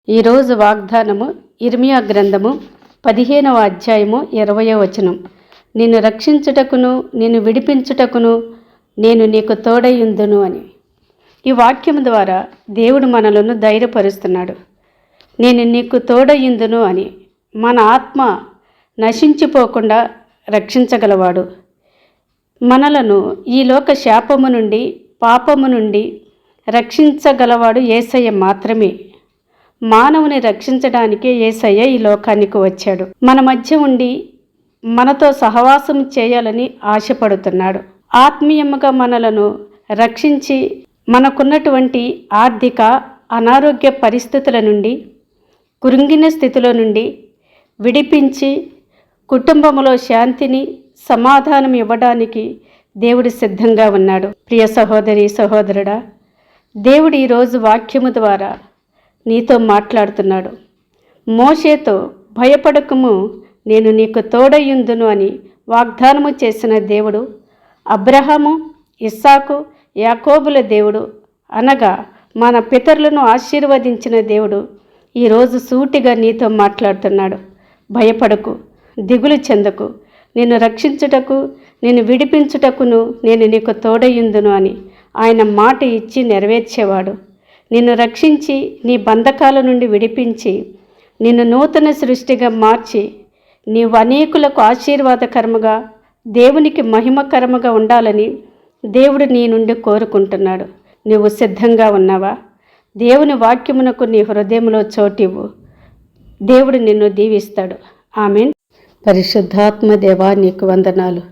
ఈరోజు వాగ్దానము ఇర్మియా గ్రంథము 15వ అధ్యాయము 20వ వచనం. నిన్ను రక్షించుటకును నిన్ను విడిపించుటకును నేను నీకు తోడయుందును అని. ఈ వాక్యం ద్వారా దేవుడు మనలను ధైర్యపరుస్తున్నాడు. నేను నీకు తోడయుందును అని. మన ఆత్మ నశించిపోకుండా రక్షించగలవాడు. మనలను ఈ లోక శాపము నుండి పాపము నుండి రక్షించగలవాడు యేసయ్య మాత్రమే. మానవుని రక్షించడానికే యేసయ్య ఈ లోకానికి వచ్చాడు. మన మధ్య ఉండి మనతో సహవాసం చేయాలని ఆశపడుతున్నాడు. ఆత్మీయముగా మనలను రక్షించి మనకున్నటువంటి ఆర్థిక అనారోగ్య పరిస్థితుల నుండి కృంగిన స్థితిలో నుండి విడిపించి కుటుంబంలో శాంతిని సమాధానం ఇవ్వడానికి దేవుడు సిద్ధంగా ఉన్నాడు. ప్రియ సహోదరి సహోదరుడా, దేవుడు ఈరోజు వాక్యము ద్వారా నీతో మాట్లాడుతున్నాడు. మోషేతో భయపడకము, నేను నీకు తోడయుందును అని వాగ్దానము చేసిన దేవుడు, అబ్రహాము, ఇస్సాకు, యాకోబుల దేవుడు, అనగా మన పితరులను ఆశీర్వదించిన దేవుడు ఈరోజు సూటిగా నీతో మాట్లాడుతున్నాడు. భయపడకు, దిగులు చెందకు, నిన్ను రక్షించుటకు నిన్ను విడిపించుటకును నేను నీకు తోడయుందును అని ఆయన మాట ఇచ్చి నెరవేర్చేవాడు. నిన్ను రక్షించి నీ బంధకాల నుండి విడిపించి నిన్ను నూతన సృష్టిగా మార్చి నీవు అనేకులకు ఆశీర్వాదకరముగా దేవునికి మహిమకరముగా ఉండాలని దేవుడు నీ నుండి కోరుకుంటున్నాడు. నువ్వు సిద్ధంగా ఉన్నావా? దేవుని వాక్యమునకు నీ హృదయంలో చోటివ్వు. దేవుడు నిన్ను దీవిస్తాడు. ఆమేన్. పరిశుద్ధాత్మ దేవా, నీకు వందనాలు.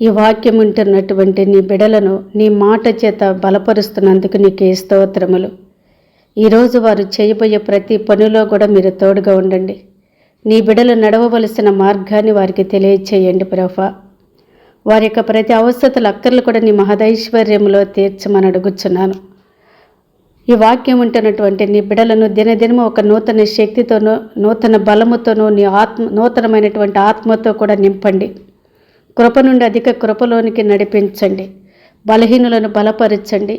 ఈ వాక్యం ఉంటున్నటువంటి నీ బిడలను నీ మాట చేత బలపరుస్తున్నందుకు నీకే స్తోత్రములు. ఈరోజు వారు చేయబోయే ప్రతి పనిలో కూడా మీరు తోడుగా ఉండండి. నీ బిడలు నడవవలసిన మార్గాన్ని వారికి తెలియచేయండి ప్రభా. వారి యొక్క ప్రతి అవసరతల అక్కర్లు కూడా నీ మహదైశ్వర్యంలో తీర్చమని అడుగుచున్నాను. ఈ వాక్యం ఉంటున్నటువంటి నీ బిడలను దినదినము ఒక నూతన శక్తితోనూ నూతన బలముతోనూ నీ నూతనమైనటువంటి ఆత్మతో కూడా నింపండి. కృప నుండి అధిక కృపలోనికి నడిపించండి. బలహీనులను బలపరచండి.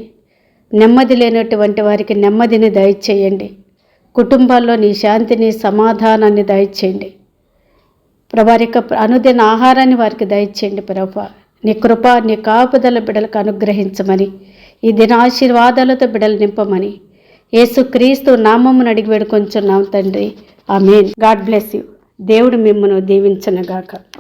నెమ్మది లేనటువంటి వారికి నెమ్మదిని దయచేయండి. కుటుంబాల్లో నీ శాంతిని సమాధానాన్ని దయచేయండి. వారి యొక్క అనుదిన ఆహారాన్ని వారికి దయచేయండి ప్రభా. నీ కృప నీ కాపుదల బిడలకు అనుగ్రహించమని, ఈ దిన ఆశీర్వాదాలతో బిడలు నింపమని యేసుక్రీస్తు నామమును అడిగి వేడుకొంచున్నాం తండ్రి. ఆమేన్. God bless you. దేవుడు మిమ్మల్ని దీవించునుగాక.